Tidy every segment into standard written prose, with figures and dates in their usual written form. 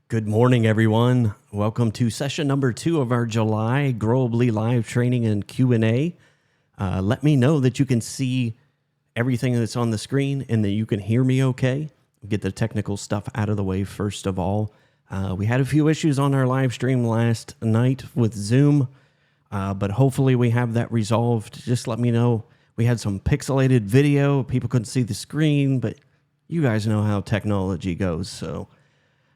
Good morning, everyone. Welcome to session number 2 of our July Growably live training and Q&A. Let me know that you can see everything that's on the screen and that you can hear me okay. Get the technical stuff out of the way first of all. We had a few issues on our live stream last night with Zoom, but hopefully we have that resolved. Just let me know. We had some pixelated video. People couldn't see the screen, but you guys know how technology goes, so...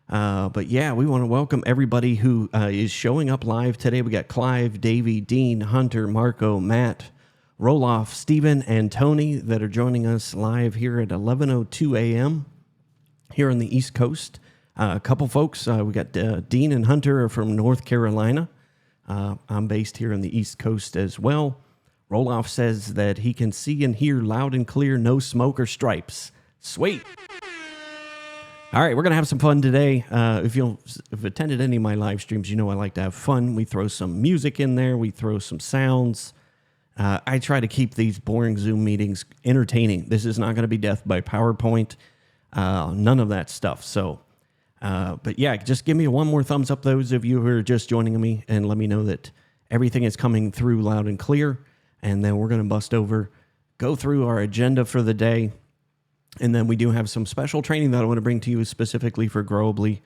But yeah, we want to welcome everybody who is showing up live today. We got Clive, Davey, Dean, Hunter, Marco, Matt, Roloff, Steven, and Tony that are joining us live here at 11:02 a.m. here on the East Coast. A couple folks, we got Dean and Hunter are from North Carolina. I'm based here on the East Coast as well. Roloff says that he can see and hear loud and clear, no smoke or stripes. Sweet. All right, we're going to have some fun today. If you've attended any of my live streams, you know I like to have fun. We throw some music in there. We throw some sounds. I try to keep these boring Zoom meetings entertaining. This is not going to be death by PowerPoint. None of that stuff. So, but yeah, just give me one more thumbs up, those of you who are just joining me, and let me know that everything is coming through loud and clear. And then we're going to bust over, go through our agenda for the day. And then we do have some special training that I want to bring to you specifically for Growably.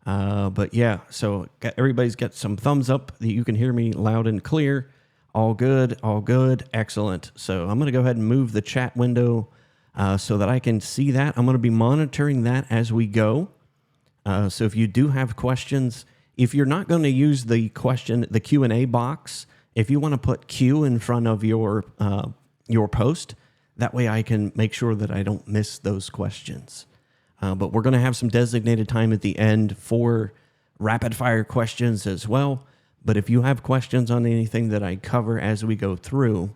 But yeah, so everybody's got some thumbs up that you can hear me loud and clear. All good, excellent. So I'm going to go ahead and move the chat window so that I can see that. I'm going to be monitoring that as we go. So if you do have questions, if you're not going to use the Q&A box, if you want to put Q in front of your post, that way I can make sure that I don't miss those questions. But we're going to have some designated time at the end for rapid fire questions as well. But if you have questions on anything that I cover as we go through,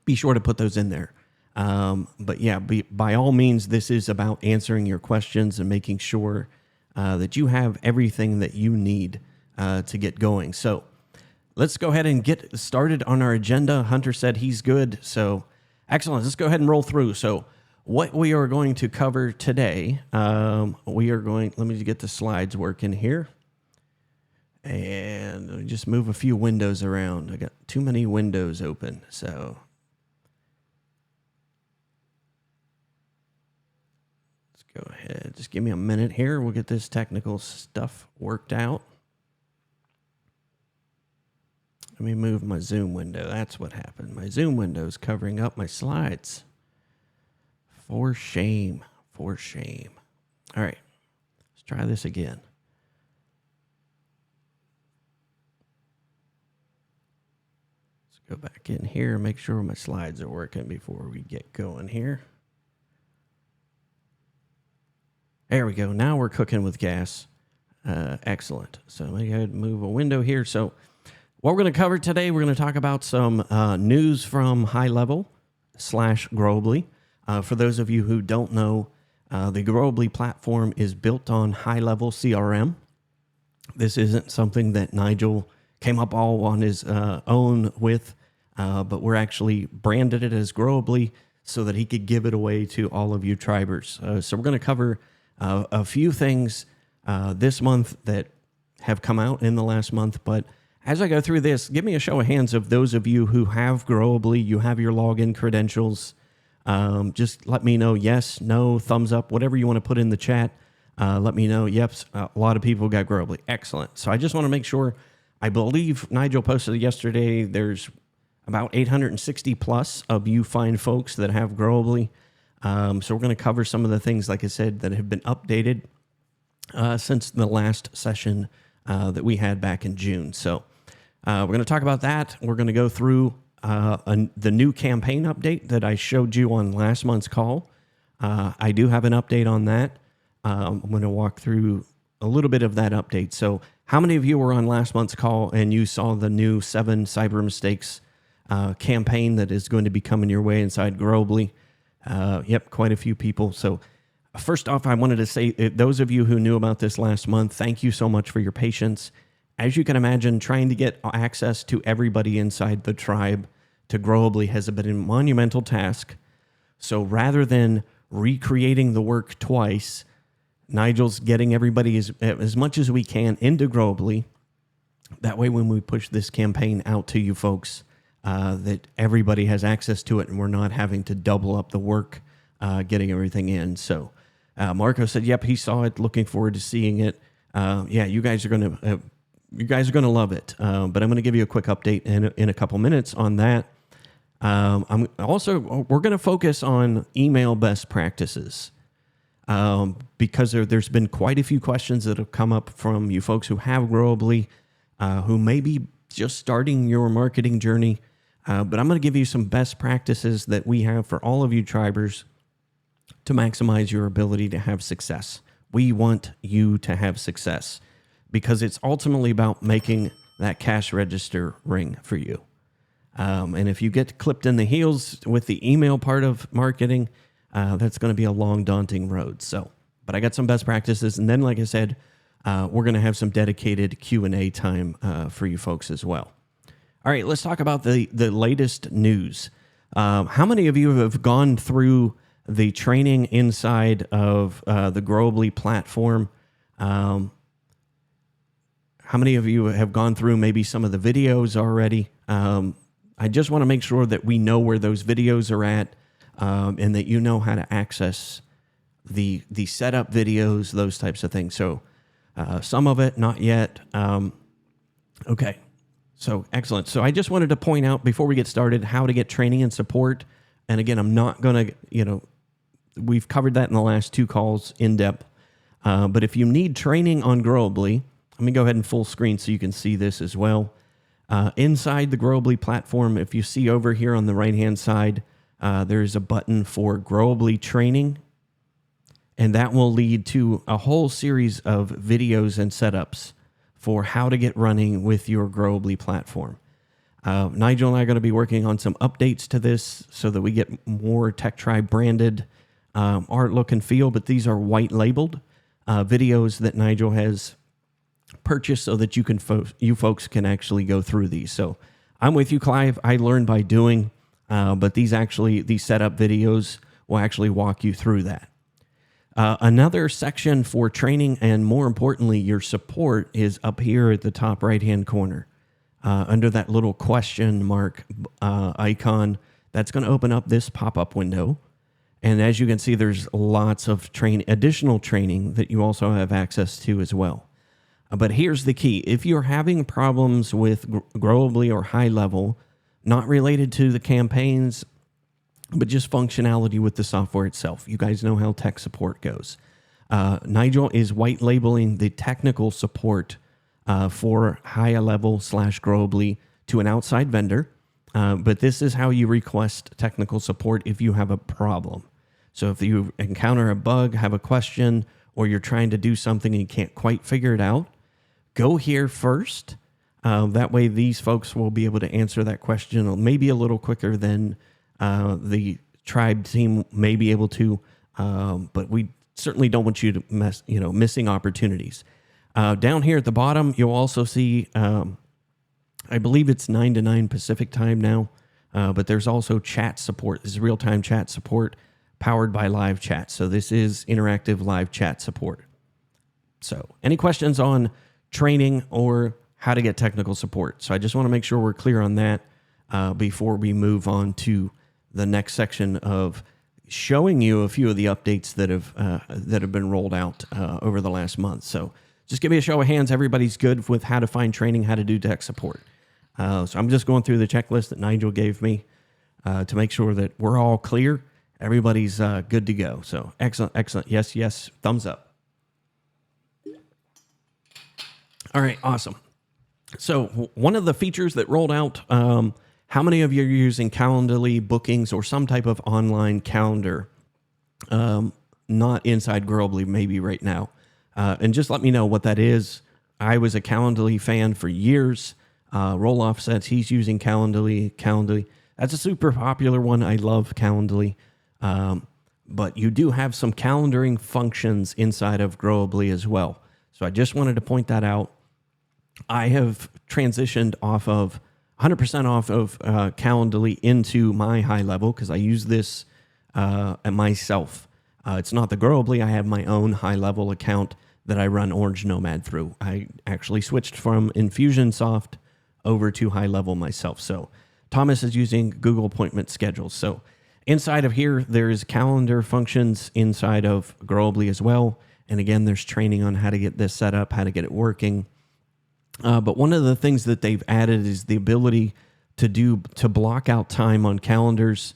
be sure to put those in there. But yeah, by all means, this is about answering your questions and making sure that you have everything that you need to get going. So let's go ahead and get started on our agenda. Hunter said he's good, so... Excellent. Let's go ahead and roll through. So what we are going to cover today, let me get the slides working here. And let me just move a few windows around. I got too many windows open. So let's go ahead. Just give me a minute here. We'll get this technical stuff worked out. Let me move my Zoom window. That's what happened. My Zoom window is covering up my slides. For shame. For shame. All right. Let's try this again. Let's go back in here and make sure my slides are working before we get going here. There we go. Now we're cooking with gas. Excellent. So let me go ahead and move a window here. So what we're going to cover today, we're going to talk about some news from High Level / Growably. For those of you who don't know, the Growably platform is built on High Level CRM. This isn't something that Nigel came up all on his own with, but we're actually branded it as Growably so that he could give it away to all of you tribers. So we're going to cover a few things this month that have come out in the last month, but as I go through this, give me a show of hands of those of you who have Growably, you have your login credentials. Just let me know yes, no, thumbs up, whatever you want to put in the chat. Let me know, yep, a lot of people got Growably. Excellent. So I just want to make sure, I believe Nigel posted yesterday, there's about 860 plus of you fine folks that have Growably. So we're going to cover some of the things, like I said, that have been updated since the last session that we had back in June. So we're going to talk about that. We're going to go through the new campaign update that I showed you on last month's call. I do have an update on that. I'm going to walk through a little bit of that update. So how many of you were on last month's call and you saw the new 7 cyber mistakes campaign that is going to be coming your way inside Growably? Yep, quite a few people. So first off, I wanted to say, those of you who knew about this last month, thank you so much for your patience. As you can imagine, trying to get access to everybody inside the tribe to Growably has been a monumental task. So rather than recreating the work twice, Nigel's getting everybody as much as we can into Growably. That way, when we push this campaign out to you folks, that everybody has access to it and we're not having to double up the work getting everything in. So Marco said, yep, he saw it. Looking forward to seeing it. Yeah, you guys are going to love it. But I'm going to give you a quick update in a couple minutes on that. We're going to focus on email best practices. Because there's been quite a few questions that have come up from you folks who have Growably, who may be just starting your marketing journey. But I'm going to give you some best practices that we have for all of you tribers to maximize your ability to have success. We want you to have success because it's ultimately about making that cash register ring for you. And if you get clipped in the heels with the email part of marketing, that's going to be a long, daunting road. So, but I got some best practices. And then, like I said, we're going to have some dedicated Q&A time for you folks as well. All right, let's talk about the latest news. How many of you have gone through the training inside of the Growably platform? How many of you have gone through maybe some of the videos already? I just want to make sure that we know where those videos are at. And that you know how to access the setup videos, those types of things. So some of it, not yet. Okay, so excellent. So I just wanted to point out before we get started how to get training and support. And again, I'm not going to, we've covered that in the last 2 calls in depth. But if you need training on Growably, let me go ahead and full screen so you can see this as well. Inside the Growably platform, if you see over here on the right-hand side, there's a button for Growably training, and that will lead to a whole series of videos and setups for how to get running with your Growably platform. Nigel and I are going to be working on some updates to this so that we get more Tech Tribe branded art, look, and feel, but these are white labeled videos that Nigel has purchased so that you folks can actually go through these. So I'm with you, Clive. I learned by doing. But these setup videos will actually walk you through that. Another section for training and, more importantly, your support is up here at the top right-hand corner. Under that little question mark icon, that's going to open up this pop-up window. And as you can see, there's lots of additional training that you also have access to as well. But here's the key. If you're having problems with Growably or high level, not related to the campaigns, but just functionality with the software itself. You guys know how tech support goes. Nigel is white labeling the technical support for high level / Growably to an outside vendor. But this is how you request technical support if you have a problem. So if you encounter a bug, have a question, or you're trying to do something and you can't quite figure it out, go here first. That way these folks will be able to answer that question maybe a little quicker than the tribe team may be able to, but we certainly don't want you to missing opportunities. Down here at the bottom, you'll also see, I believe it's 9 to 9 Pacific time now, but there's also chat support. This is real-time chat support powered by live chat. So this is interactive live chat support. So any questions on training or how to get technical support? So I just want to make sure we're clear on that before we move on to the next section of showing you a few of the updates that have been rolled out over the last month. So just give me a show of hands. Everybody's good with how to find training, how to do tech support. So I'm just going through the checklist that Nigel gave me to make sure that we're all clear. Everybody's good to go. So excellent, excellent. Yes, yes. Thumbs up. All right, awesome. So one of the features that rolled out, how many of you are using Calendly, Bookings, or some type of online calendar? Not inside Growably, maybe right now. And just let me know what that is. I was a Calendly fan for years. Roloff says he's using Calendly. That's a super popular one. I love Calendly. But you do have some calendaring functions inside of Growably as well. So I just wanted to point that out. I have transitioned off of 100% off of Calendly into my high level because I use this myself. It's not the Growably. I have my own high-level account that I run Orange Nomad through. I actually switched from Infusionsoft over to high level myself. So Thomas is using Google Appointment Schedules. So inside of here, there's calendar functions inside of Growably as well. And again, there's training on how to get this set up, how to get it working. But one of the things that they've added is the ability to block out time on calendars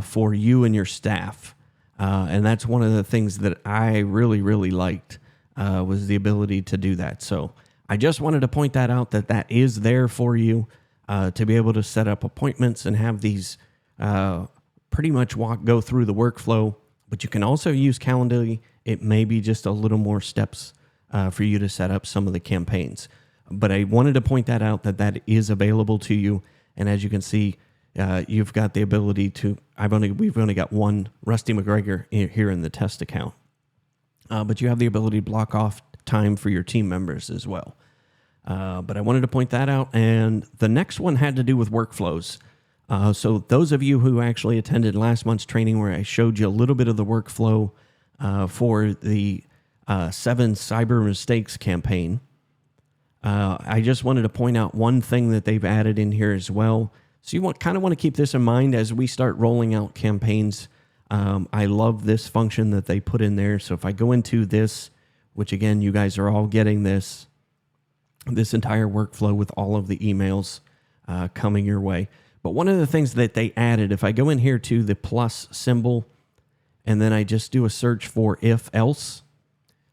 for you and your staff. And that's one of the things that I really, really liked was the ability to do that. So I just wanted to point that out, that is there for you to be able to set up appointments and have these pretty much go through the workflow. But you can also use Calendly. It may be just a little more steps for you to set up some of the campaigns. But I wanted to point that out, that is available to you. And as you can see, you've got the ability to, we've only got one Rusty McGregor here in the test account. But you have the ability to block off time for your team members as well. But I wanted to point that out. And the next one had to do with workflows. So those of you who actually attended last month's training where I showed you a little bit of the workflow for the 7 cyber mistakes campaign, I just wanted to point out one thing that they've added in here as well. So you kind of want to keep this in mind as we start rolling out campaigns. I love this function that they put in there. So if I go into this, which again, you guys are all getting this entire workflow with all of the emails coming your way. But one of the things that they added, if I go in here to the plus symbol, and then I just do a search for if else.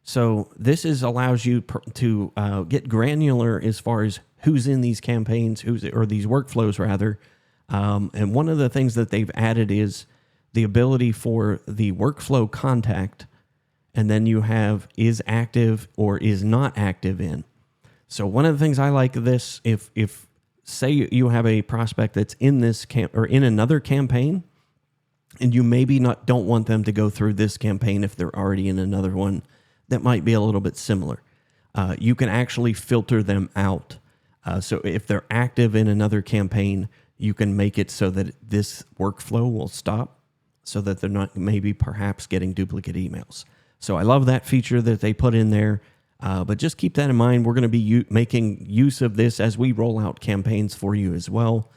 So this allows you to get granular as far as who's in these campaigns, or these workflows rather. And one of the things that they've added is the ability for the workflow contact, and then you have is active or is not active in. So one of the things I like this, if say you have a prospect that's in this or in another campaign, and you maybe don't want them to go through this campaign if they're already in another one that might be a little bit similar, you can actually filter them out. So if they're active in another campaign, you can make it so that this workflow will stop, so that they're not maybe perhaps getting duplicate emails. So I love that feature that they put in there. But just keep that in mind. We're going to be making use of this as we roll out campaigns for you as well,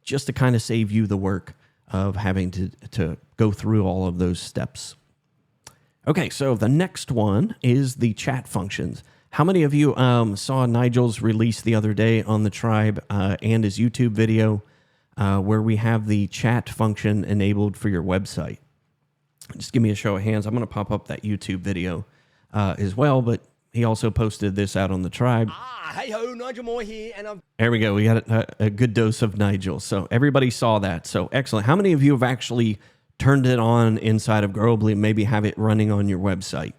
just to kind of save you the work of having to go through all of those steps. Okay, so the next one is the chat functions. How many of you saw Nigel's release the other day on the Tribe and his YouTube video where we have the chat function enabled for your website? Just give me a show of hands. I'm going to pop up that YouTube video as well, but he also posted this out on the Tribe. Hey ho, Nigel Moore here, and There we go. We got a good dose of Nigel. So everybody saw that. So excellent. How many of you have actually turned it on inside of Growably and maybe have it running on your website?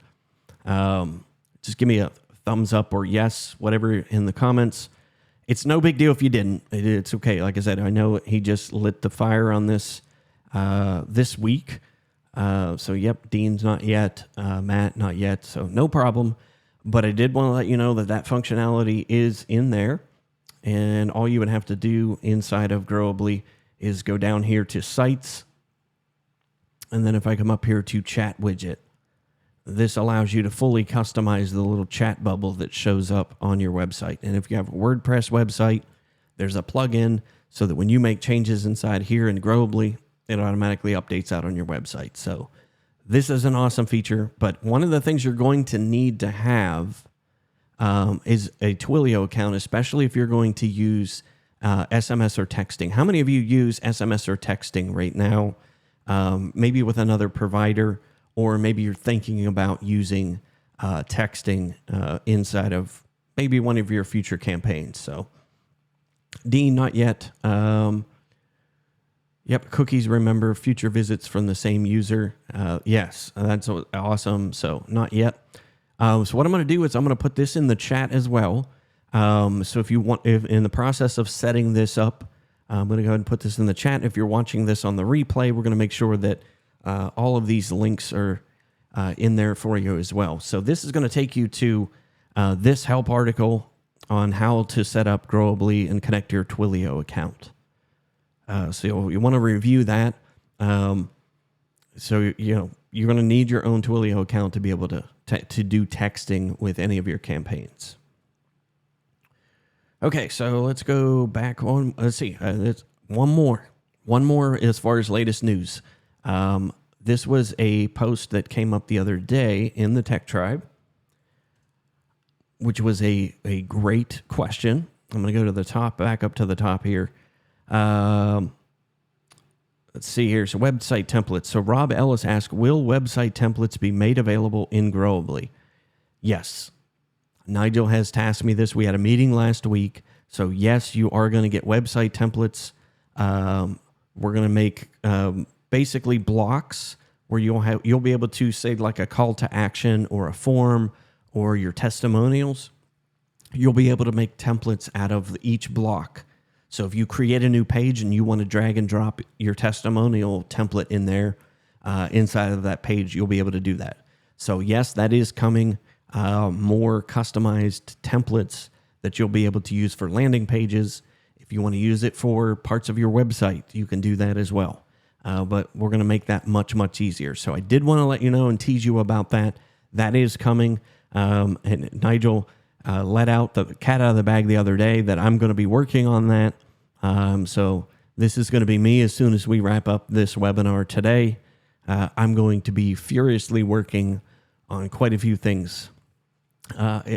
Just give me a thumbs up or yes, whatever in the comments. It's no big deal if you didn't. It's okay. Like I said, I know he just lit the fire on this this week. So yep, Dean's not yet, Matt not yet. So no problem. But I did want to let you know that functionality is in there. And all you would have to do inside of Growably is go down here to Sites. And then if I come up here to Chat Widget, this allows you to fully customize the little chat bubble that shows up on your website. And if you have a WordPress website, there's a plugin so that when you make changes inside here in Growably, it automatically updates out on your website. So this is an awesome feature, but one of the things you're going to need to have is a Twilio account, especially if you're going to use SMS or texting. How many of you use SMS or texting right now? Maybe with another provider, or maybe you're thinking about using texting inside of maybe one of your future campaigns. So Dean, not yet. Yep, cookies remember future visits from the same user. Yes, that's awesome. So not yet. So what I'm going to do is I'm going to put this in the chat as well. So if in the process of setting this up, I'm going to go ahead and put this in the chat. If you're watching this on the replay, we're going to make sure that all of these links are in there for you as well. So this is going to take you to this help article on how to set up Growably and connect your Twilio account. So you want to review that. So, you're going to need your own Twilio account to be able to do texting with any of your campaigns. Okay, so let's go back on. Let's see. There's one more as far as latest news. This was a post that came up the other day in the Tech Tribe, which was a great question. I'm going to go to the top, back up to the top here. Let's see here. So website templates. So Rob Ellis asked, will website templates be made available in Growably? Yes. Nigel has tasked me this. We had a meeting last week. So yes, you are going to get website templates. We're going to make basically blocks where you'll be able to say like a call to action or a form or your testimonials. You'll be able to make templates out of each block. So if you create a new page and you want to drag and drop your testimonial template in there inside of that page, you'll be able to do that. So yes, that is coming. More customized templates that you'll be able to use for landing pages. If you want to use it for parts of your website, you can do that as well. But we're going to make that much, much easier. So I did want to let you know and tease you about that. That is coming. And Nigel let out the cat out of the bag the other day that I'm going to be working on that. So this is going to be me as soon as we wrap up this webinar today. I'm going to be furiously working on quite a few things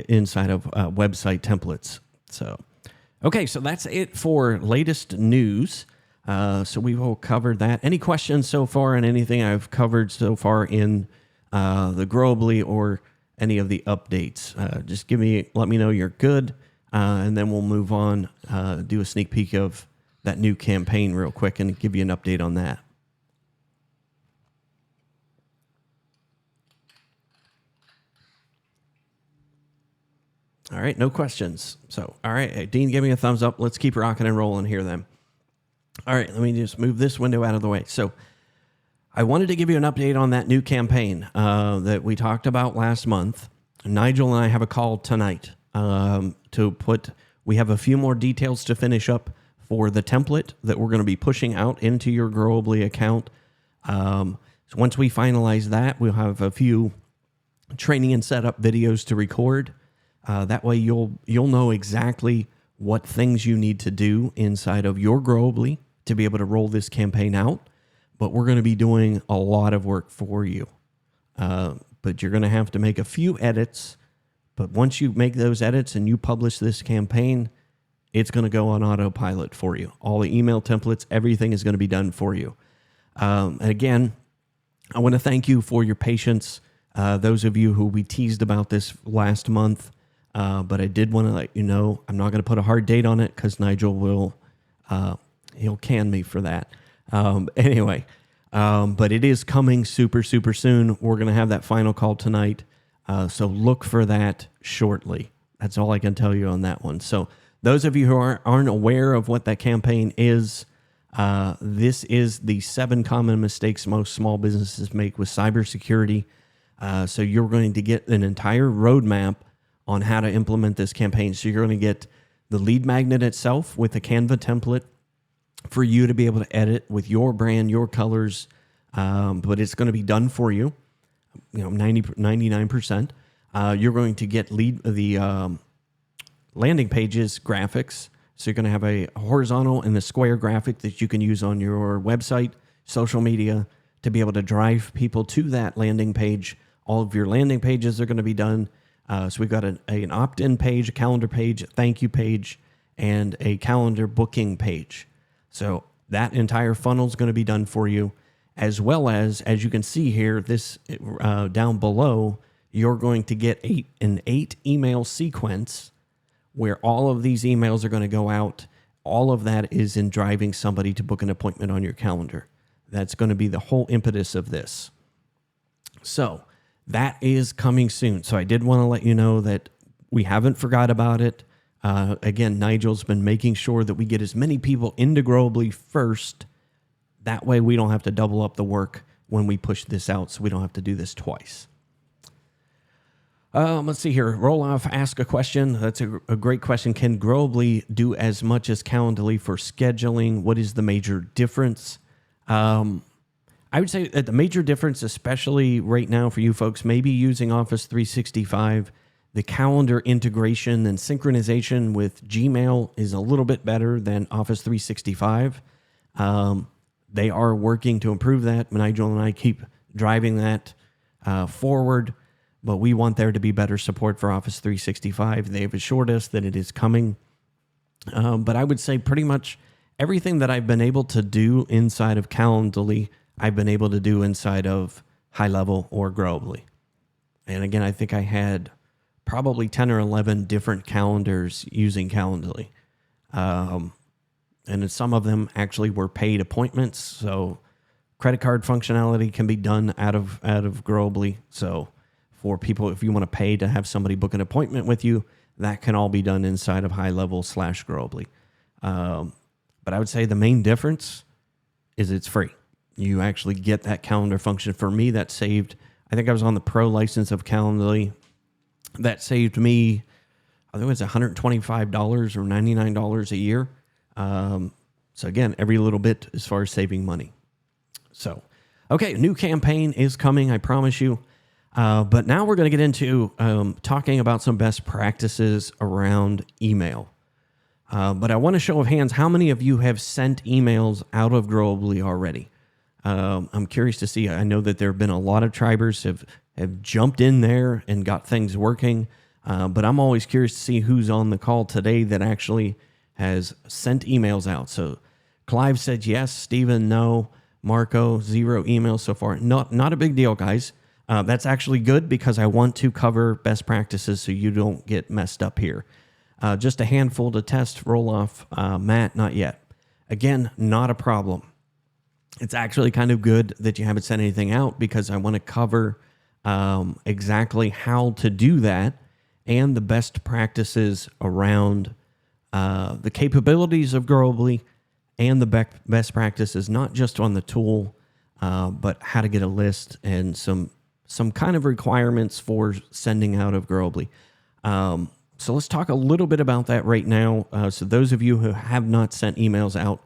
inside of website templates. So, okay, so that's it for latest news. So we've all covered that. Any questions so far on anything I've covered so far in the Growably or any of the updates? Just let me know you're good, and then we'll move on, do a sneak peek of that new campaign real quick and give you an update on that. All right, no questions. So, all right, Dean, give me a thumbs up. Let's keep rocking and rolling here then. All right, let me just move this window out of the way. So I wanted to give you an update on that new campaign that we talked about last month. Nigel and I have a call tonight we have a few more details to finish up for the template that we're going to be pushing out into your Growably account. So once we finalize that, we'll have a few training and setup videos to record. That way you'll know exactly what things you need to do inside of your Growably to be able to roll this campaign out. But we're going to be doing a lot of work for you. But you're going to have to make a few edits. But once you make those edits and you publish this campaign, it's going to go on autopilot for you. All the email templates, everything is going to be done for you. And again, I want to thank you for your patience. Those of you who we teased about this last month. But I did want to let you know, I'm not going to put a hard date on it because Nigel will, he'll can me for that. Anyway, but it is coming super, super soon. We're going to have that final call tonight. So look for that shortly. That's all I can tell you on that one. So those of you who aren't aware of what that campaign is, this is the 7 common mistakes most small businesses make with cybersecurity. So you're going to get an entire roadmap on how to implement this campaign. So you're going to get the lead magnet itself with a Canva template for you to be able to edit with your brand, your colors, but it's going to be done for you, 99%. You're going to get the landing pages graphics. So you're going to have a horizontal and a square graphic that you can use on your website, social media, to be able to drive people to that landing page. All of your landing pages are going to be done. So we've got an opt-in page, a calendar page, a thank you page, and a calendar booking page. So that entire funnel is going to be done for you, as well as you can see here, this down below, you're going to get an 8 email sequence where all of these emails are going to go out. All of that is in driving somebody to book an appointment on your calendar. That's going to be the whole impetus of this. So that is coming soon. So I did want to let you know that we haven't forgot about it. Again, Nigel's been making sure that we get as many people into Growably first. That way we don't have to double up the work when we push this out, so we don't have to do this twice. Let's see here. Roll off, ask a question. That's a great question. Can Growably do as much as Calendly for scheduling? What is the major difference? I I would say that the major difference, especially right now for you folks, maybe using Office 365, the calendar integration and synchronization with Gmail is a little bit better than Office 365. They are working to improve that. Nigel and I keep driving that forward, but we want there to be better support for Office 365. They've assured us that it is coming. But I would say pretty much everything that I've been able to do inside of Calendly, I've been able to do inside of High Level or Growably. And again, I think I had probably 10 or 11 different calendars using Calendly. And some of them actually were paid appointments. So credit card functionality can be done out of Growably. So for people, if you want to pay to have somebody book an appointment with you, that can all be done inside of High Level / Growably. But I would say the main difference is it's free. You actually get that calendar function. For me, that saved, I think I was on the pro license of Calendly. That saved me, I think it was $125 or $99 a year. So again, every little bit as far as saving money. So, okay, new campaign is coming, I promise you. But now we're going to get into talking about some best practices around email. But I want to show of hands, how many of you have sent emails out of Growably already? I'm curious to see. I know that there have been a lot of tribers have jumped in there and got things working. But I'm always curious to see who's on the call today that actually has sent emails out. So Clive said yes, Stephen no, Marco 0 emails so far. Not a big deal, guys. That's actually good because I want to cover best practices so you don't get messed up here. Just a handful to test, roll off. Matt, not yet. Again, not a problem. It's actually kind of good that you haven't sent anything out because I want to cover exactly how to do that and the best practices around the capabilities of Growably and the best practices, not just on the tool, but how to get a list and some kind of requirements for sending out of Growably. So let's talk a little bit about that right now. So those of you who have not sent emails out,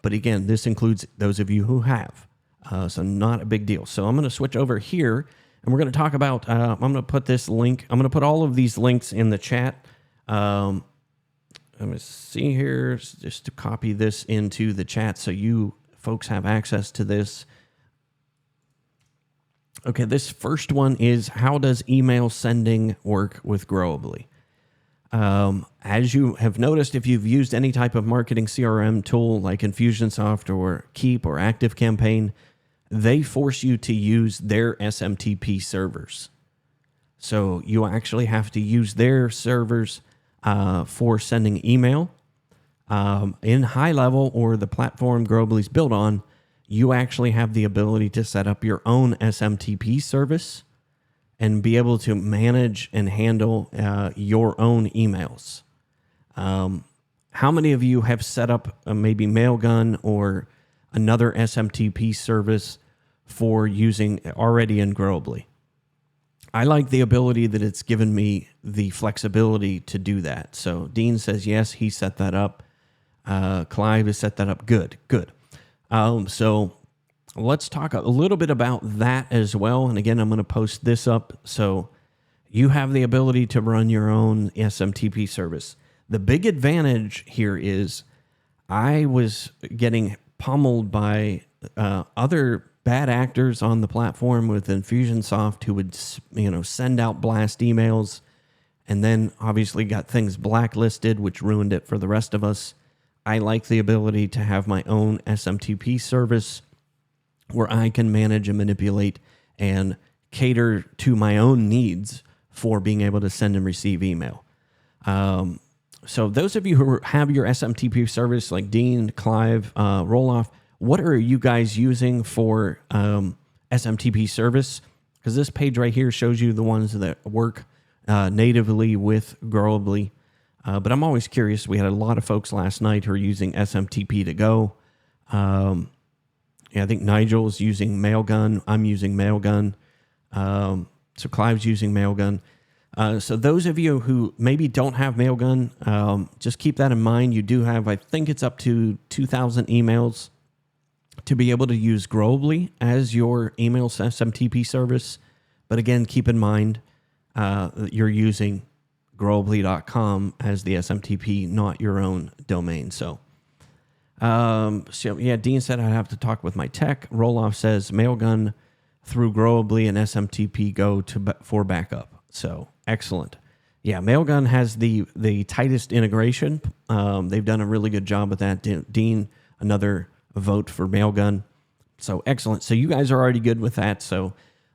but again, this includes those of you who have. So not a big deal. So I'm going to switch over here and we're going to talk about, I'm going to put this link, I'm going to put all of these links in the chat. Let me see here, just to copy this into the chat so you folks have access to this. Okay, this first one is, how does email sending work with Growably? As you have noticed, if you've used any type of marketing CRM tool like Infusionsoft or Keep or ActiveCampaign, they force you to use their SMTP servers. So you actually have to use their servers for sending email. In High Level or the platform Growably's built on, you actually have the ability to set up your own SMTP service and be able to manage and handle your own emails. How many of you have set up maybe Mailgun or another SMTP service for using already in Growably? I like the ability that it's given me the flexibility to do that. So Dean says, yes, he set that up. Clive has set that up. Good. So let's talk a little bit about that as well. And again, I'm going to post this up. So you have the ability to run your own SMTP service. The big advantage here is I was getting pummeled by other bad actors on the platform with Infusionsoft who would, send out blast emails and then obviously got things blacklisted, which ruined it for the rest of us. I like the ability to have my own SMTP service where I can manage and manipulate and cater to my own needs for being able to send and receive email. So those of you who have your SMTP service, like Dean, Clive, Roloff, what are you guys using for SMTP service? Because this page right here shows you the ones that work natively with Growably. But I'm always curious. We had a lot of folks last night who are using SMTP to go. I think Nigel's using Mailgun. I'm using Mailgun. So Clive's using Mailgun. So those of you who maybe don't have Mailgun, just keep that in mind. You do have, I think it's up to 2,000 emails to be able to use Growably as your email SMTP service. But again, keep in mind that you're using growably.com as the SMTP, not your own domain. So yeah, Dean said I'd have to talk with my tech. Roloff says Mailgun through Growably and SMTP go for backup. So excellent. Yeah, Mailgun has the tightest integration. They've done a really good job with that. Dean, another vote for Mailgun. So excellent. So you guys are already good with that. So,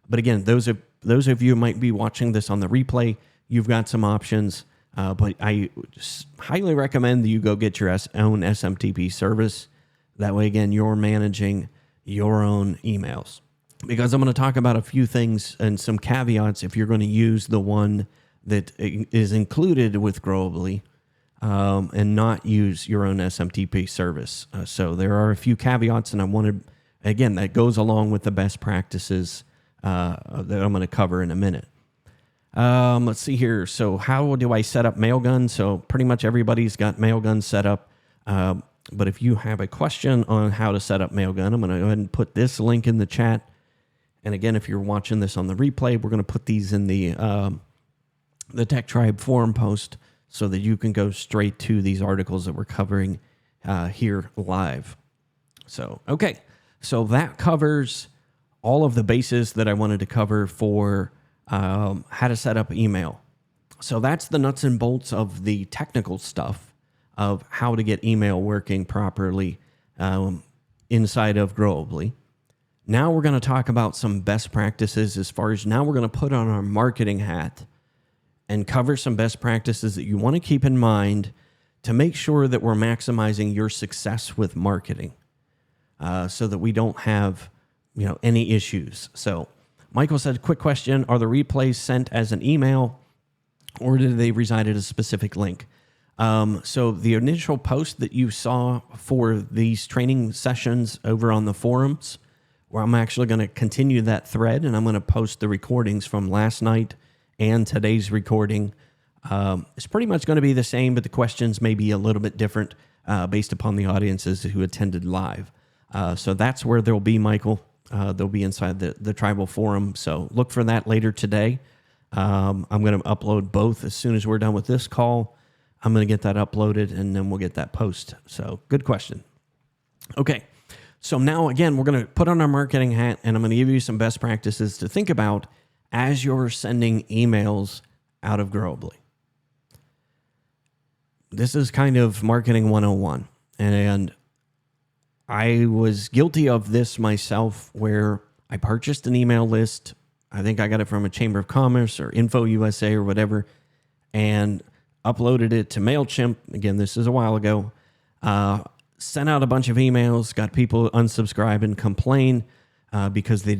but again, those of you who might be watching this on the replay, you've got some options. But I highly recommend that you go get your own SMTP service. That way, again, you're managing your own emails. Because I'm going to talk about a few things and some caveats if you're going to use the one that is included with Growably and not use your own SMTP service. So there are a few caveats, and I wanted, again, that goes along with the best practices that I'm going to cover in a minute. Let's see here. So how do I set up Mailgun? So pretty much everybody's got Mailgun set up. But if you have a question on how to set up Mailgun, I'm going to go ahead and put this link in the chat. And again, if you're watching this on the replay, we're going to put these in the Tech Tribe forum post so that you can go straight to these articles that we're covering here live. So, okay. So that covers all of the bases that I wanted to cover for how to set up email. So that's the nuts and bolts of the technical stuff of how to get email working properly inside of Growably. Now we're going to talk about some best practices as far as now we're going to put on our marketing hat and cover some best practices that you want to keep in mind to make sure that we're maximizing your success with marketing so that we don't have any issues. So Michael said, quick question, are the replays sent as an email or do they reside at a specific link? So the initial post that you saw for these training sessions over on the forums, where I'm actually going to continue that thread and I'm going to post the recordings from last night and today's recording. It's pretty much going to be the same, but the questions may be a little bit different based upon the audiences who attended live. So that's where they'll be, Michael. They'll be inside the tribal forum. So look for that later today. I'm going to upload both as soon as we're done with this call. I'm going to get that uploaded and then we'll get that post. So good question. Okay. So now, again, we're going to put on our marketing hat and I'm going to give you some best practices to think about as you're sending emails out of Growably. This is kind of marketing 101. And I was guilty of this myself where I purchased an email list. I think I got it from a Chamber of Commerce or Info USA or whatever, and uploaded it to MailChimp. Again, this is a while ago. Sent out a bunch of emails, got people unsubscribe and complain because I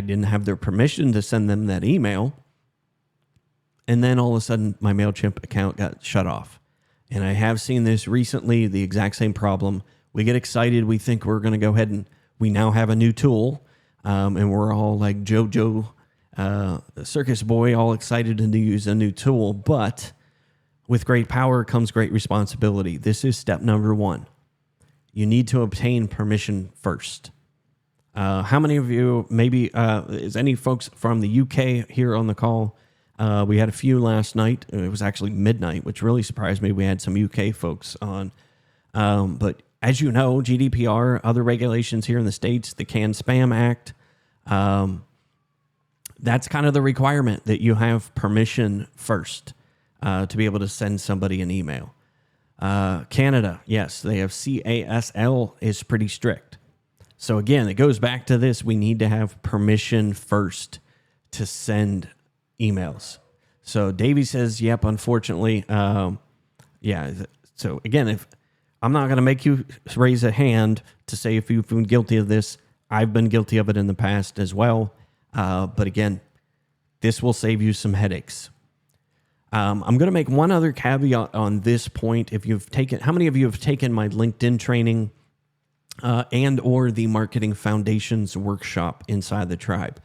didn't have their permission to send them that email. And then all of a sudden, my MailChimp account got shut off. And I have seen this recently, the exact same problem. We get excited. We think we're going to go ahead and we now have a new tool. And we're all like JoJo, circus boy, all excited to use a new tool. But with great power comes great responsibility. This is step number 1. You need to obtain permission first. How many of you, maybe, is any folks from the UK here on the call? We had a few last night. It was actually midnight, which really surprised me. We had some UK folks on. But as you know, GDPR, other regulations here in the States, the Can Spam Act, that's kind of the requirement that you have permission first to be able to send somebody an email. Canada, yes, they have CASL is pretty strict. So again, it goes back to this. We need to have permission first to send emails. So Davey says, yep, unfortunately. Yeah. So again, if I'm not going to make you raise a hand to say if you've been guilty of this, I've been guilty of it in the past as well. But again, this will save you some headaches. I'm going to make one other caveat on this point. How many of you have taken my LinkedIn training and or the Marketing Foundations workshop inside the tribe?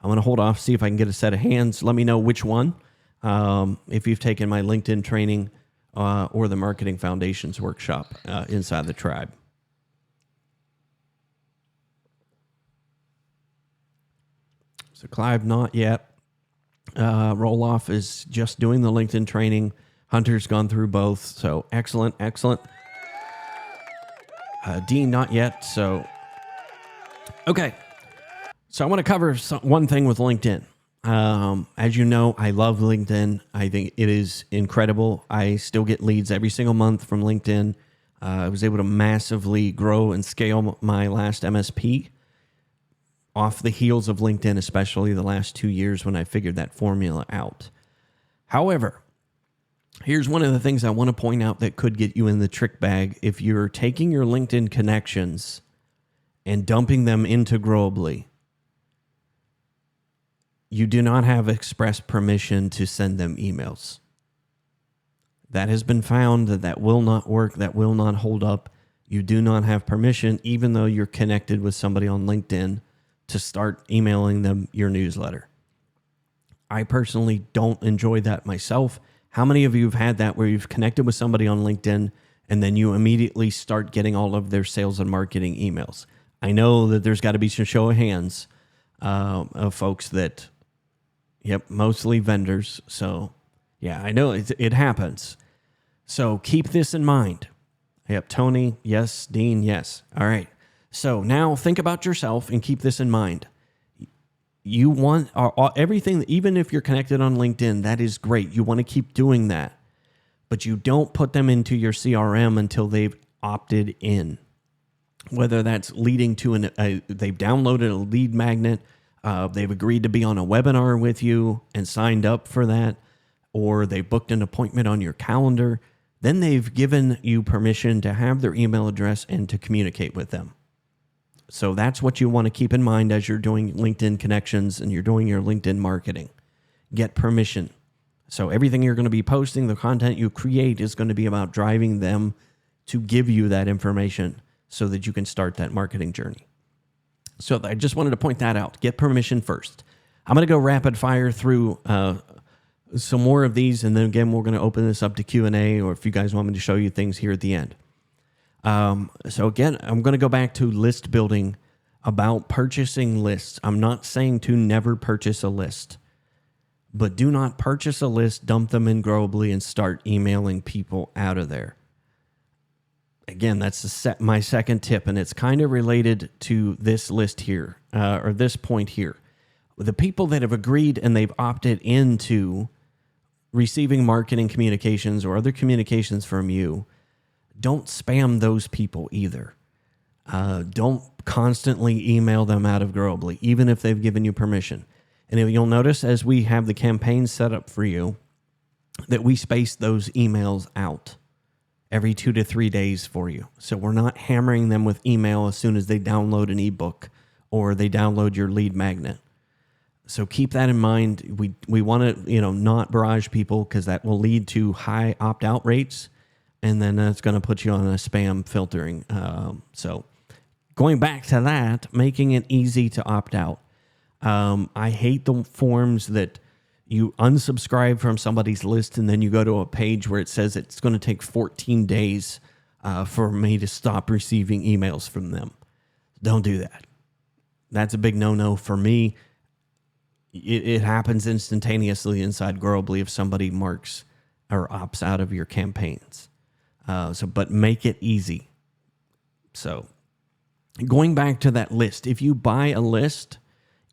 I'm going to hold off, see if I can get a set of hands. Let me know which one. If you've taken my LinkedIn training or the Marketing Foundations workshop inside the tribe. So Clive, not yet. Roloff is just doing the LinkedIn training. Hunter's gone through both. So excellent, excellent. Dean, not yet. So, okay. So I want to cover one thing with LinkedIn. As you know, I love LinkedIn. I think it is incredible. I still get leads every single month from LinkedIn. I was able to massively grow and scale my last MSP off the heels of LinkedIn, especially the last 2 years when I figured that formula out. However, here's one of the things I want to point out that could get you in the trick bag. If you're taking your LinkedIn connections and dumping them into Growably, you do not have express permission to send them emails. That has been found that will not work, that will not hold up. You do not have permission, even though you're connected with somebody on LinkedIn, to start emailing them your newsletter. I personally don't enjoy that myself. How many of you have had that where you've connected with somebody on LinkedIn and then you immediately start getting all of their sales and marketing emails? I know that there's got to be some show of hands of folks that, mostly vendors. So, yeah, I know it happens. So keep this in mind. Tony, yes. Dean, yes. All right. So now think about yourself and keep this in mind. You want everything, even if you're connected on LinkedIn, that is great. You want to keep doing that. But you don't put them into your CRM until they've opted in. Whether that's leading to they've downloaded a lead magnet, they've agreed to be on a webinar with you and signed up for that, or they booked an appointment on your calendar, then they've given you permission to have their email address and to communicate with them. So that's what you want to keep in mind as you're doing LinkedIn connections and you're doing your LinkedIn marketing. Get permission. So everything you're going to be posting, the content you create is going to be about driving them to give you that information so that you can start that marketing journey. So I just wanted to point that out. Get permission first. I'm going to go rapid fire through some more of these, and then again, we're going to open this up to Q&A, or if you guys want me to show you things here at the end. So again, I'm going to go back to list building, about purchasing lists. I'm not saying to never purchase a list, but do not purchase a list, dump them in Growably, and start emailing people out of there. Again, that's my second tip, and it's kind of related to this list here, or this point here. The people that have agreed and they've opted into receiving marketing communications or other communications from you, don't spam those people either. Don't constantly email them out of Growably, even if they've given you permission. And if you'll notice, as we have the campaign set up for you, that we space those emails out every 2 to 3 days for you. So we're not hammering them with email as soon as they download an ebook or they download your lead magnet. So keep that in mind. We want to, not barrage people, because that will lead to high opt-out rates, and then that's going to put you on a spam filtering. So going back to that, making it easy to opt out. I hate the forms that you unsubscribe from somebody's list and then you go to a page where it says it's going to take 14 days for me to stop receiving emails from them. Don't do that. That's a big no-no for me. It happens instantaneously inside Growably if somebody marks or opts out of your campaigns. But make it easy. So going back to that list, if you buy a list,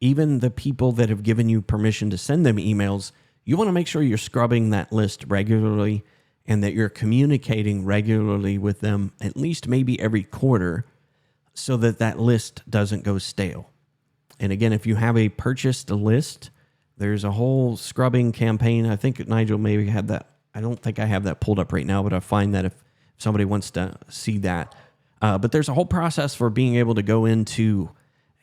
even the people that have given you permission to send them emails, you want to make sure you're scrubbing that list regularly and that you're communicating regularly with them, at least maybe every quarter, so that that list doesn't go stale. And again, if you have a purchased list, there's a whole scrubbing campaign. I think Nigel maybe had that. I don't think I have that pulled up right now, but I find that if somebody wants to see that. But there's a whole process for being able to go into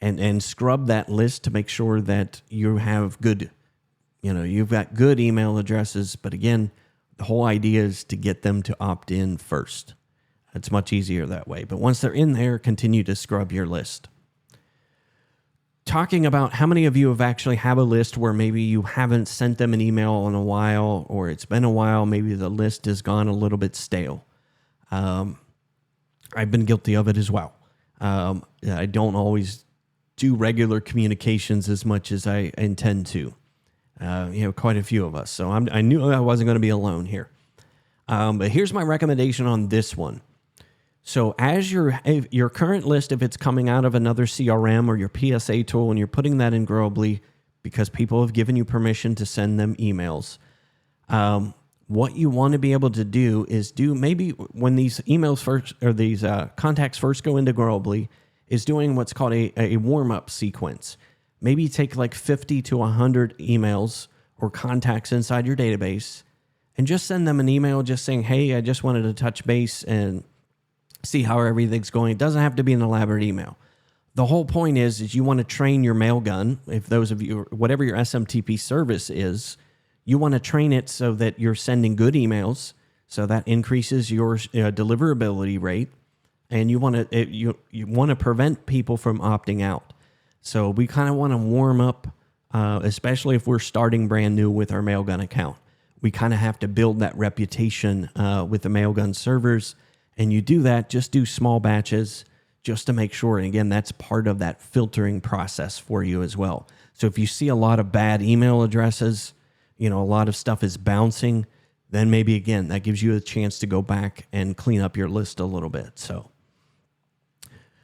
and scrub that list to make sure that you have good, you've got good email addresses. But again, the whole idea is to get them to opt in first. It's much easier that way. But once they're in there, continue to scrub your list. Talking about how many of you have actually have a list where maybe you haven't sent them an email in a while, or it's been a while, maybe the list has gone a little bit stale. I've been guilty of it as well. I don't always do regular communications as much as I intend to. Quite a few of us. So I knew I wasn't going to be alone here. But here's my recommendation on this one. So as your current list, if it's coming out of another CRM or your PSA tool, and you're putting that in Growably because people have given you permission to send them emails, what you want to be able to do is maybe when these emails first, or these contacts first go into Growably, is doing what's called a warm-up sequence. Maybe take like 50 to 100 emails or contacts inside your database and just send them an email just saying, hey, I just wanted to touch base and see how everything's going. It doesn't have to be an elaborate email. The whole point is you want to train your mail gun. If those of you, whatever your SMTP service is, you want to train it so that you're sending good emails, so that increases your deliverability rate, and you want to prevent people from opting out. So we kind of want to warm up, especially if we're starting brand new with our Mailgun account. We kind of have to build that reputation with the Mailgun servers, and you do that, just do small batches just to make sure. And again, that's part of that filtering process for you as well. So if you see a lot of bad email addresses, a lot of stuff is bouncing, then maybe, again, that gives you a chance to go back and clean up your list a little bit. So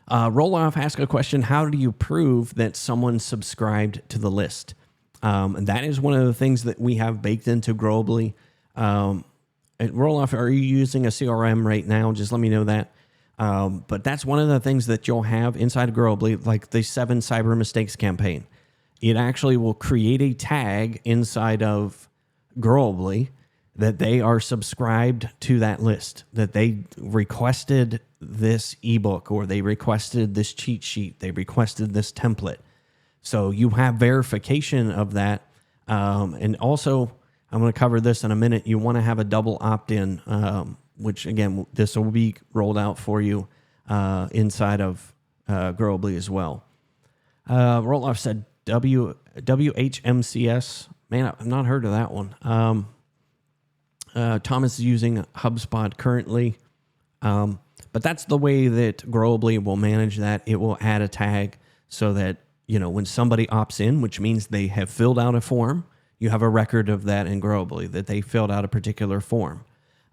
Roll-Off asked a question: how do you prove that someone subscribed to the list? And that is one of the things that we have baked into Growably. Roll-Off, are you using a CRM right now? Just let me know that. But that's one of the things that you'll have inside of Growably, like the 7 Cyber Mistakes campaign. It actually will create a tag inside of Growably that they are subscribed to that list, that they requested this ebook, or they requested this cheat sheet, they requested this template. So you have verification of that. And also, I'm going to cover this in a minute. You want to have a double opt-in, which, again, this will be rolled out for you inside of Growably as well. Roloff said WHMCS. Man, I've not heard of that one. Thomas is using HubSpot currently. But that's the way that Growably will manage that. It will add a tag so that, when somebody opts in, which means they have filled out a form, you have a record of that in Growably, that they filled out a particular form,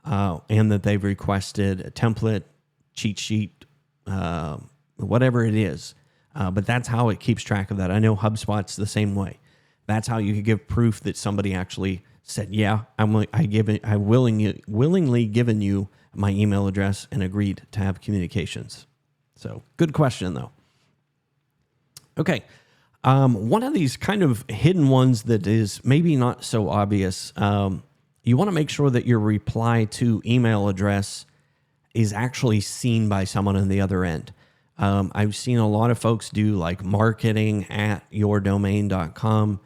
and that they've requested a template, cheat sheet, whatever it is. But that's how it keeps track of that. I know HubSpot's the same way. That's how you can give proof that somebody actually said, yeah, I willingly given you my email address and agreed to have communications. So good question, though. Okay. One of these kind of hidden ones that is maybe not so obvious, you want to make sure that your reply to email address is actually seen by someone on the other end. I've seen a lot of folks do like marketing@yourdomain.com.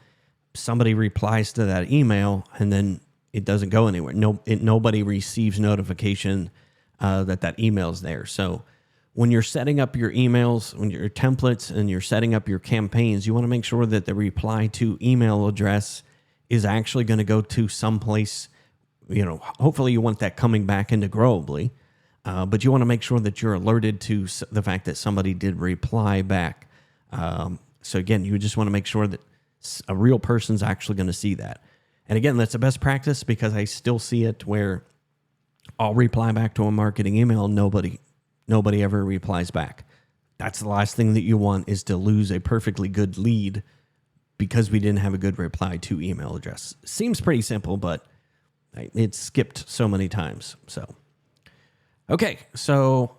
Somebody replies to that email and then it doesn't go anywhere. Nobody receives notification that email's there. So when you're setting up your emails, when your templates, and you're setting up your campaigns, you want to make sure that the reply to email address is actually going to go to someplace. Hopefully you want that coming back into Growably, but you want to make sure that you're alerted to the fact that somebody did reply back. So again, you just want to make sure that a real person's actually going to see that. And again, that's the best practice, because I still see it where I'll reply back to a marketing email and nobody ever replies back. That's the last thing that you want, is to lose a perfectly good lead because we didn't have a good reply to email address. Seems pretty simple, but it's skipped so many times. So, okay, so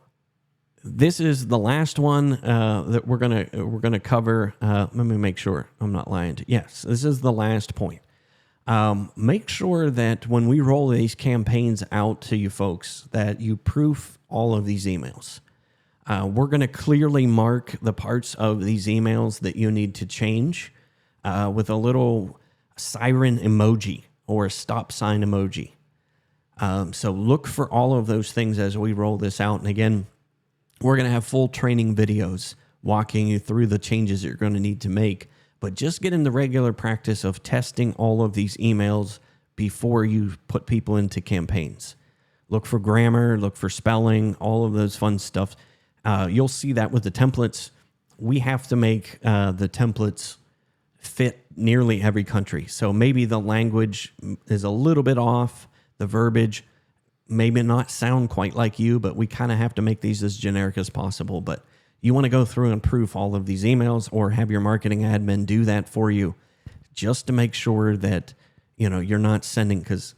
this is the last one that we're gonna cover. Let me make sure I'm not lying to you. Yes, this is the last point. Make sure that when we roll these campaigns out to you folks, that you proof all of these emails. We're going to clearly mark the parts of these emails that you need to change with a little siren emoji or a stop sign emoji. So look for all of those things as we roll this out. And again, we're going to have full training videos walking you through the changes that you're going to need to make. But just get in the regular practice of testing all of these emails before you put people into campaigns. Look for grammar, look for spelling, all of those fun stuff. You'll see that with the templates. we have to make the templates fit nearly every country. So maybe the language is a little bit off, the verbiage maybe not sound quite like you, but we kind of have to make these as generic as possible. But you want to go through and proof all of these emails or have your marketing admin do that for you just to make sure that, you're not sending, because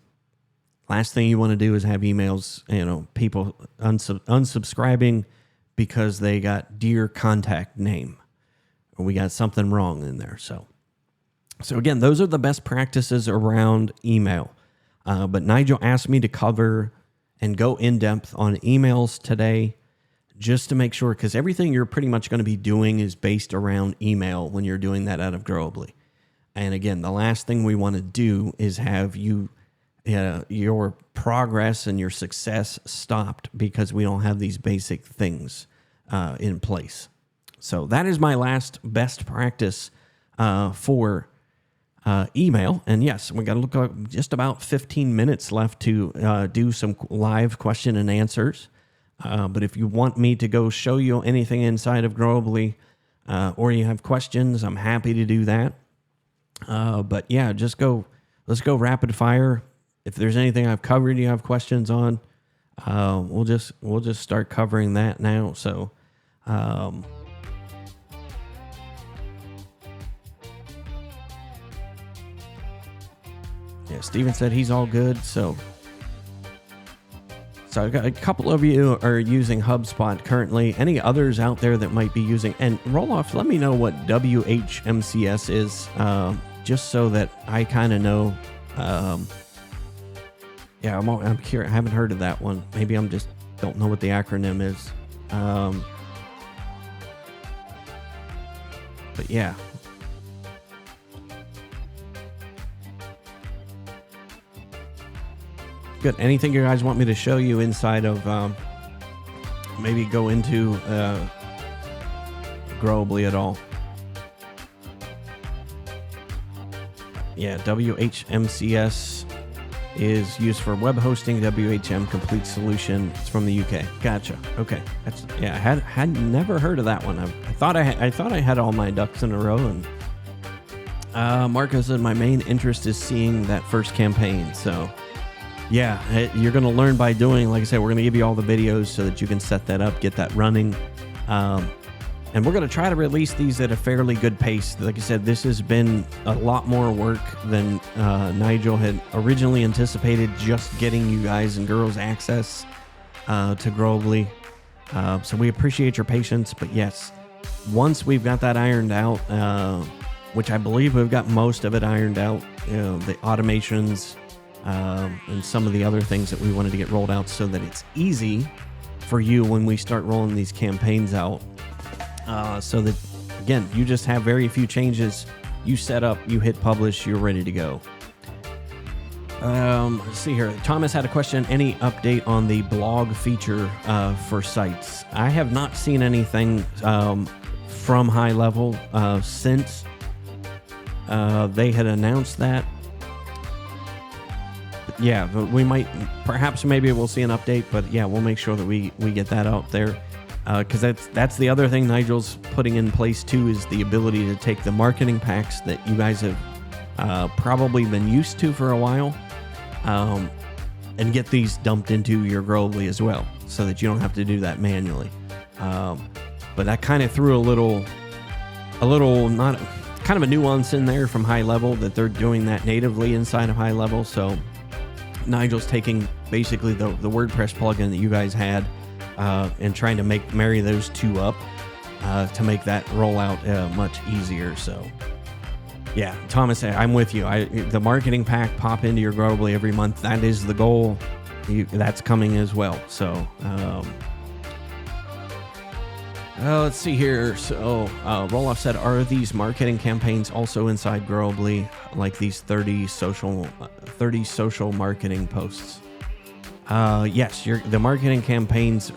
last thing you want to do is have emails, people unsubscribing because they got dear contact name or we got something wrong in there. So again, those are the best practices around email. But Nigel asked me to cover and go in depth on emails today just to make sure, because everything you're pretty much going to be doing is based around email when you're doing that out of Growably. And again, the last thing we want to do is have your progress and your success stopped because we don't have these basic things in place. So that is my last best practice for email. And yes, we got to look at just about 15 minutes left to do some live question and answers. But if you want me to go show you anything inside of Growably or you have questions, I'm happy to do that. But yeah, let's go rapid fire. If there's anything I've covered you have questions on, we'll just start covering that now. So yeah, Steven said he's all good. So I've got a couple of you are using HubSpot currently. Any others out there that might be using, and Roloff, let me know what WHMCS is, just so that I kind of know. Yeah, I'm curious. I haven't heard of that one. Maybe I'm just don't know what the acronym is. But yeah. Good. Anything you guys want me to show you inside of, maybe go into Growably at all? Yeah, WHMCS is used for web hosting. WHM Complete Solution. It's from the UK. Gotcha. Okay. I had never heard of that one. I thought I had all my ducks in a row. And Marcus said my main interest is seeing that first campaign. So yeah, you're going to learn by doing. Like I said, we're going to give you all the videos so that you can set that up, get that running. And we're going to try to release these at a fairly good pace. Like I said, this has been a lot more work than Nigel had originally anticipated, just getting you guys and girls access to Growably. So we appreciate your patience. But yes, once we've got that ironed out, which I believe we've got most of it ironed out, the automations and some of the other things that we wanted to get rolled out so that it's easy for you when we start rolling these campaigns out. So that, again, you just have very few changes. You set up, you hit publish, you're ready to go. Let's see here. Thomas had a question. Any update on the blog feature for sites? I have not seen anything from High Level since they had announced that. But yeah, we might, perhaps maybe we'll see an update, but yeah, we'll make sure that we get that out there. Because that's the other thing Nigel's putting in place too, is the ability to take the marketing packs that you guys have probably been used to for a while, and get these dumped into your Growably as well, so that you don't have to do that manually. But that kind of threw a little not kind of a nuance in there from High Level, that they're doing that natively inside of High Level. So Nigel's taking basically the WordPress plugin that you guys had. And trying to marry those two up to make that rollout much easier. So, yeah, Thomas, I'm with you. The marketing pack pop into your Growably every month. That is the goal. That's coming as well. So, let's see here. So, Roloff said, are these marketing campaigns also inside Growably, like these 30 social marketing posts? Yes, the marketing campaigns,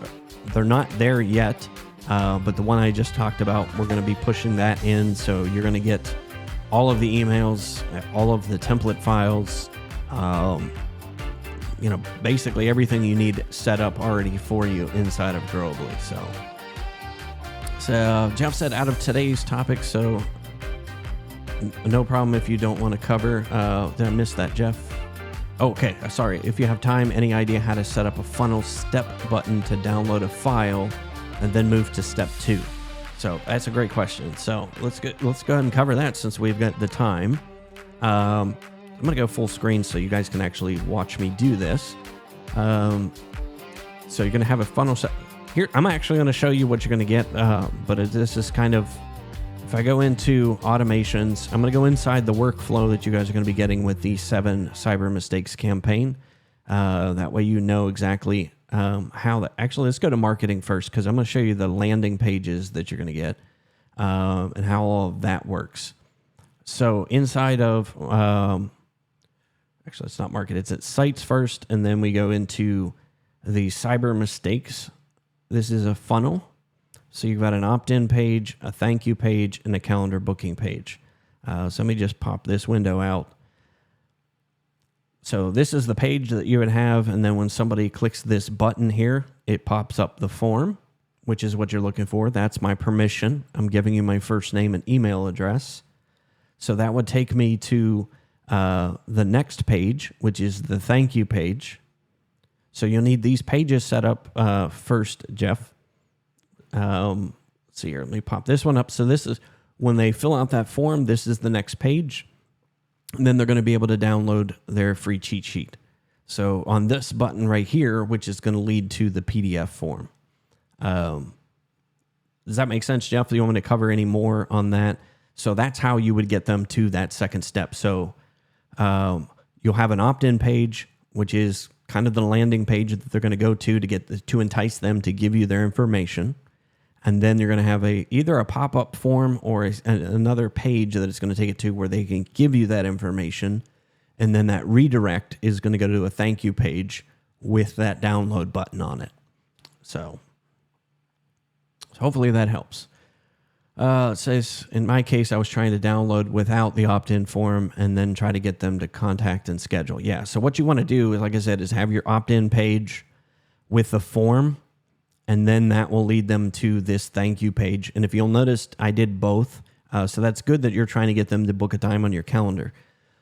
they're not there yet, but the one I just talked about, we're going to be pushing that in. So you're going to get all of the emails, all of the template files, basically everything you need set up already for you inside of Growably. So Jeff said out of today's topic, so no problem if you don't want to cover. Did I miss that, Jeff? Oh, okay, sorry. If you have time, any idea how to set up a funnel step button to download a file and then move to step 2? So that's a great question. So let's go ahead and cover that since we've got the time. I'm going to go full screen so you guys can actually watch me do this. So you're going to have a funnel set. Here, I'm actually going to show you what you're going to get, but this is kind of, if I go into automations, I'm going to go inside the workflow that you guys are going to be getting with the 7 Cyber Mistakes campaign. That way you know exactly how that, actually let's go to marketing first because I'm going to show you the landing pages that you're going to get and how all of that works. So inside of, actually it's not market, it's at sites first, and then we go into the Cyber Mistakes. This is a funnel. So you've got an opt-in page, a thank you page, and a calendar booking page. So let me just pop this window out. So this is the page that you would have, and then when somebody clicks this button here, it pops up the form, which is what you're looking for. That's my permission. I'm giving you my first name and email address. So that would take me to the next page, which is the thank you page. So you'll need these pages set up first, Jeff. Let's see here. Let me pop this one up. So this is when they fill out that form. This is the next page, and then they're going to be able to download their free cheat sheet. So on this button right here, which is going to lead to the PDF form. Does that make sense, Jeff? Do you want me to cover any more on that? So that's how you would get them to that second step. So you'll have an opt-in page, which is kind of the landing page that they're going to go to entice them to give you their information. And then you're going to have either a pop-up form or another page that it's going to take it to where they can give you that information. And then that redirect is going to go to a thank you page with that download button on it. So hopefully that helps. It says, in my case, I was trying to download without the opt-in form and then try to get them to contact and schedule. Yeah, so what you want to do, like I said, is have your opt-in page with the form, and then that will lead them to this thank you page. And if you'll notice, I did both. So that's good that you're trying to get them to book a time on your calendar.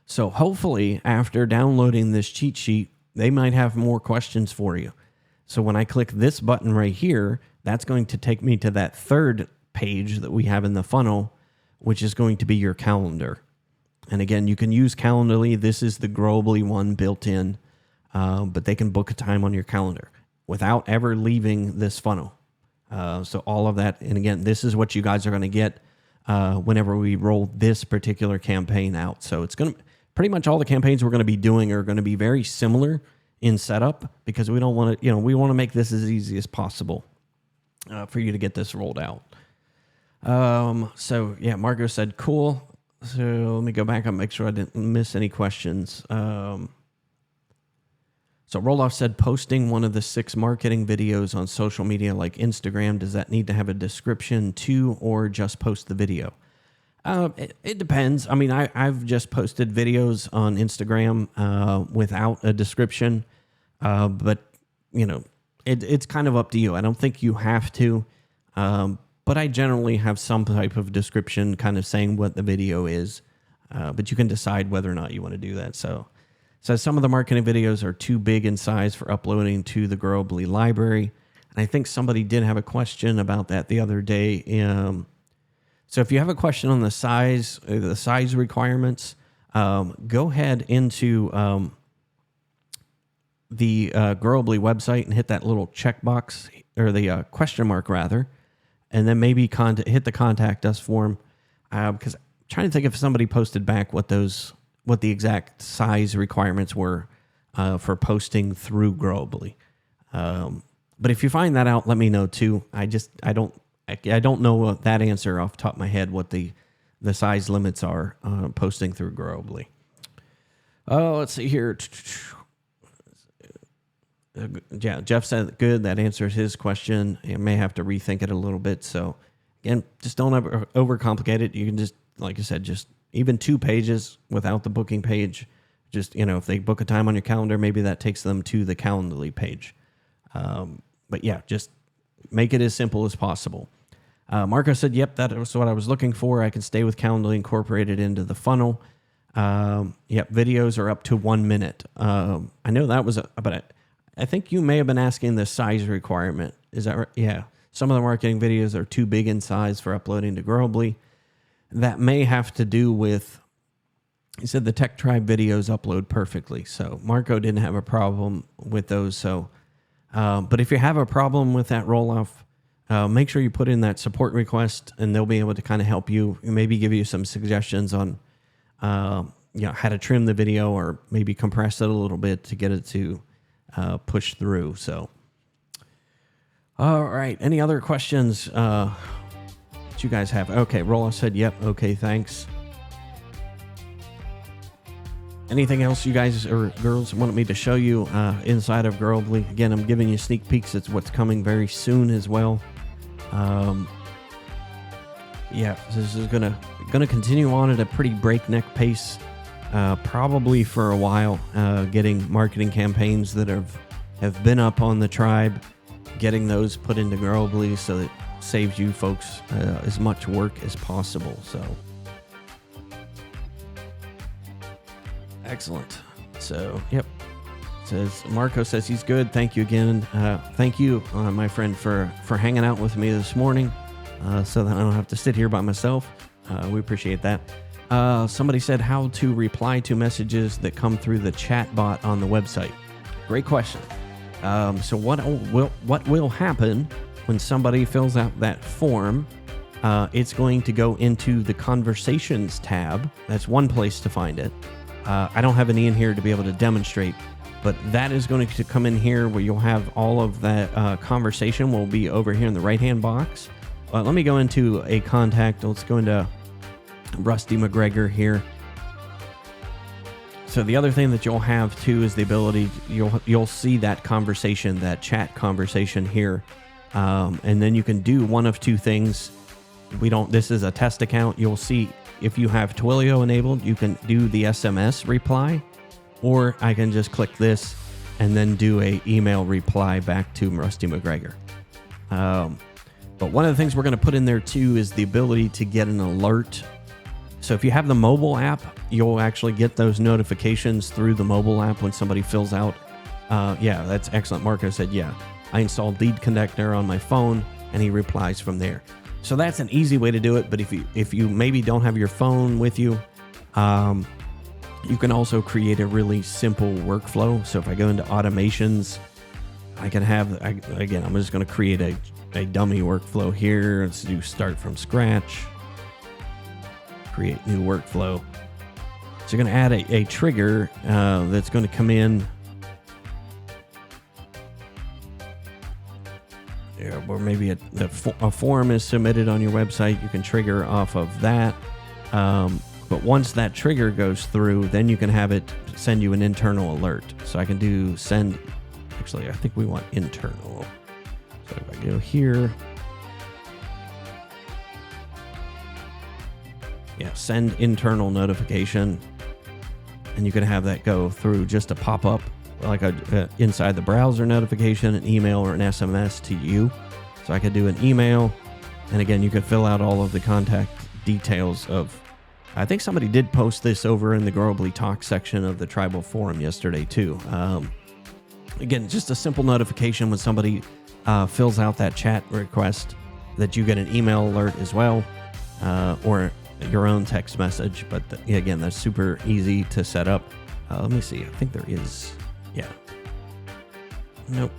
So hopefully, after downloading this cheat sheet, they might have more questions for you. So when I click this button right here, that's going to take me to that third page that we have in the funnel, which is going to be your calendar. And again, you can use Calendly. This is the Growably one built in, but they can book a time on your calendar without ever leaving this funnel. So all of that, and again, this is what you guys are going to get whenever we roll this particular campaign out. So it's going to pretty much all the campaigns we're going to be doing are going to be very similar in setup because we don't want to, we want to make this as easy as possible for you to get this rolled out. So yeah, Margot said, cool. So let me go back and make sure I didn't miss any questions. So Roloff said, posting one of the 6 marketing videos on social media like Instagram, does that need to have a description too, or just post the video? It depends. I mean, I've just posted videos on Instagram without a description, but it's kind of up to you. I don't think you have to. But I generally have some type of description kind of saying what the video is, but you can decide whether or not you want to do that. So some of the marketing videos are too big in size for uploading to the Growably library. And I think somebody did have a question about that the other day. So if you have a question on the size requirements, go ahead into the Growably website and hit that little checkbox, or the question mark rather, and then maybe hit the contact us form, because I'm trying to think if somebody posted back what the exact size requirements were for posting through Growably. But if you find that out, let me know too. I don't know that answer off the top of my head, what the size limits are posting through Growably. Oh, let's see here. Yeah, Jeff said good. That answers his question. You may have to rethink it a little bit. So again, just don't overcomplicate it. You can just, like I said, just even 2 pages without the booking page. Just, if they book a time on your calendar, maybe that takes them to the Calendly page. But yeah, just make it as simple as possible. Marco said, yep, that was what I was looking for. I can stay with Calendly incorporated into the funnel. Yep, videos are up to 1 minute. I know that was, but I think you may have been asking the size requirement. Is that right? Yeah. Some of the marketing videos are too big in size for uploading to Growably. That may have to do with, he said the Tech Tribe videos upload perfectly. So Marco didn't have a problem with those. So, but if you have a problem with that roll-off, make sure you put in that support request and they'll be able to kind of help you, maybe give you some suggestions on, how to trim the video or maybe compress it a little bit to get it to push through. So, all right. Any other questions that you guys have? Okay, Rolla said, yep. Okay, thanks. Anything else you guys or girls wanted me to show you inside of Growably? Again, I'm giving you sneak peeks at what's coming very soon as well. This is gonna continue on at a pretty breakneck pace, probably for a while. Getting marketing campaigns that have been up on the tribe, getting those put into Growably so it saves you folks as much work as possible. So excellent. So yep. Says Marco says he's good. Thank you again. Thank you, my friend, for hanging out with me this morning, so that I don't have to sit here by myself. We appreciate that. Somebody said how to reply to messages that come through the chat bot on the website. Great question. So what will happen when somebody fills out that form? It's going to go into the Conversations tab. That's one place to find it. I don't have any in here to be able to demonstrate, but that is going to come in here where you'll have all of that conversation will be over here in the right-hand box. Let me go into a contact. Let's go into Rusty McGregor here. So the other thing that you'll have too is the ability, you'll see that conversation, that chat conversation here. And then you can do one of two things. This is a test account. You'll see if you have Twilio enabled, you can do the SMS reply, or I can just click this and then do a email reply back to Rusty McGregor. But one of the things we're going to put in there too is the ability to get an alert. So if you have the mobile app, you'll actually get those notifications through the mobile app when somebody fills out. That's excellent. Marco said, yeah, I installed Lead Connector on my phone and he replies from there. So that's an easy way to do it. But if you maybe don't have your phone with you, you can also create a really simple workflow. So if I go into automations, I can have, I'm just going to create a dummy workflow here. Let's do start from scratch, create new workflow. So you're going to add a trigger that's going to come in. Or maybe a form is submitted on your website. You can trigger off of that. But once that trigger goes through, then you can have it send you an internal alert. So I can do send. Actually, I think we want internal. So if I go here, send internal notification, and you can have that go through just a pop-up like inside the browser notification, an email or an SMS to you. So I could do an email, and again, you could fill out all of the contact details of. I think somebody did post this over in the Growably Talk section of the Tribal Forum yesterday too. Again, just a simple notification when somebody fills out that chat request that you get an email alert as well, or your own text message. But again, that's super easy to set up. Let me see. I think there is. Yeah. Nope.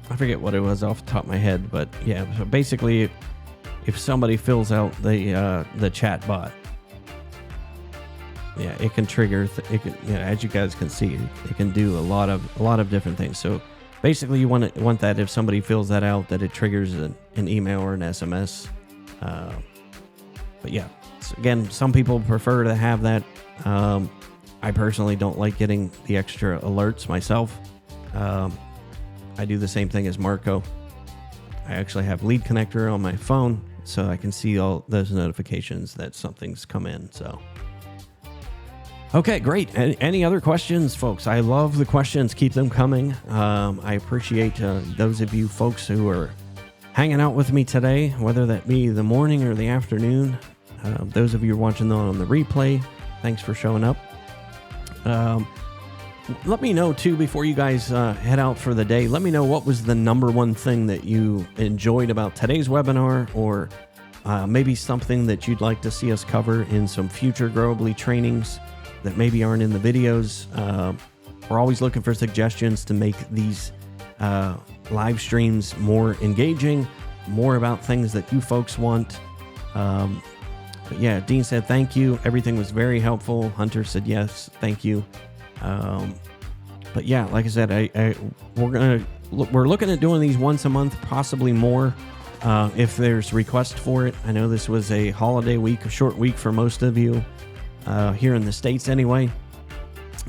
I forget what it was off the top of my head, but yeah. So basically, if somebody fills out the chat bot, it can trigger. As you guys can see, it can do a lot of different things. So basically, you want that if somebody fills that out, that it triggers an email or an SMS. But yeah. Again, some people prefer to have that. I personally don't like getting the extra alerts myself. I do the same thing as Marco. I actually have Lead Connector on my phone, so I can see all those notifications that something's come in. So, Okay, great. Any other questions, folks? I love the questions. Keep them coming. I appreciate those of you folks who are hanging out with me today, whether that be the morning or the afternoon. Those of you who are watching on the replay, thanks for showing up. Let me know, too, before you guys head out for the day, let me know what was the number one thing that you enjoyed about today's webinar, or maybe something that you'd like to see us cover in some future Growably trainings that maybe aren't in the videos. We're always looking for suggestions to make these live streams more engaging, more about things that you folks want. But yeah, Dean said thank you. Everything was very helpful. Hunter said yes, thank you. But yeah, like I said, we're looking at doing these once a month, possibly more, if there's request for it. I know this was a holiday week, a short week for most of you. Here in the States anyway.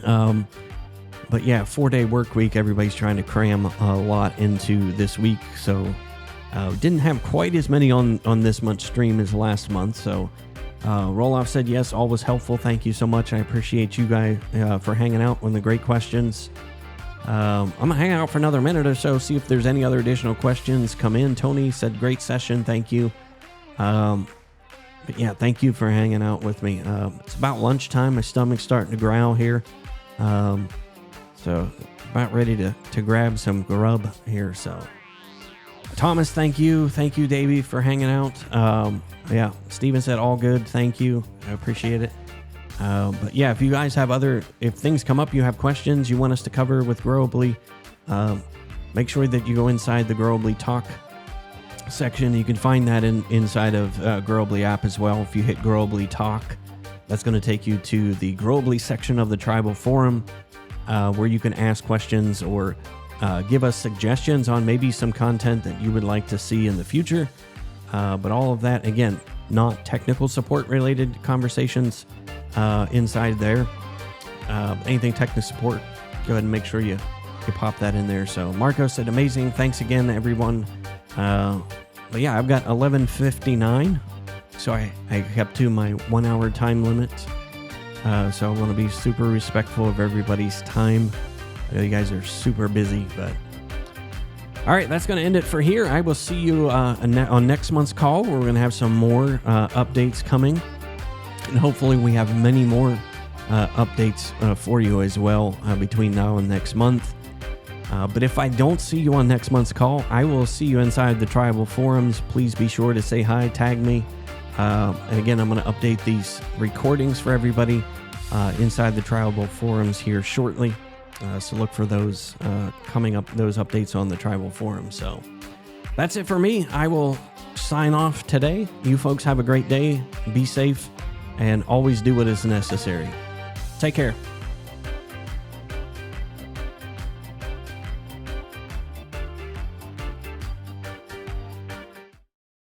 But yeah, 4-day work week. Everybody's trying to cram a lot into this week. So didn't have quite as many on this month's stream as last month. So Roloff said yes, always helpful. Thank you so much. I appreciate you guys for hanging out with the great questions. I'm going to hang out for another minute or so, see if there's any other additional questions come in. Tony said great session. Thank you. But yeah, thank you for hanging out with me. It's about lunchtime. My stomach's starting to growl here. So about ready to grab some grub here. So Thomas, thank you. Thank you, Davey, for hanging out. Yeah, Steven said all good. Thank you. I appreciate it. But yeah, if you guys have if things come up, you have questions you want us to cover with Growably, make sure that you go inside the Growably Talk section. You can find that inside of Growably app as well. If you hit Growably Talk, that's going to take you to the Growably section of the tribal forum, where you can ask questions or give us suggestions on maybe some content that you would like to see in the future. But all of that, again, not technical support related conversations inside there. Anything technical support, go ahead and make sure you pop that in there. So Marco said amazing. Thanks again, everyone. But yeah, I've got 11:59, so I kept to my 1 hour time limit. So I want to be super respectful of everybody's time. I know you guys are super busy, but all right, that's going to end it for here. I will see you on next month's call, where we're going to have some more updates coming, and hopefully we have many more updates for you as well between now and next month. But if I don't see you on next month's call, I will see you inside the tribal forums. Please be sure to say hi, tag me. And again, I'm going to update these recordings for everybody inside the tribal forums here shortly. So look for those coming up, those updates on the tribal forum. So that's it for me. I will sign off today. You folks have a great day. Be safe and always do what is necessary. Take care.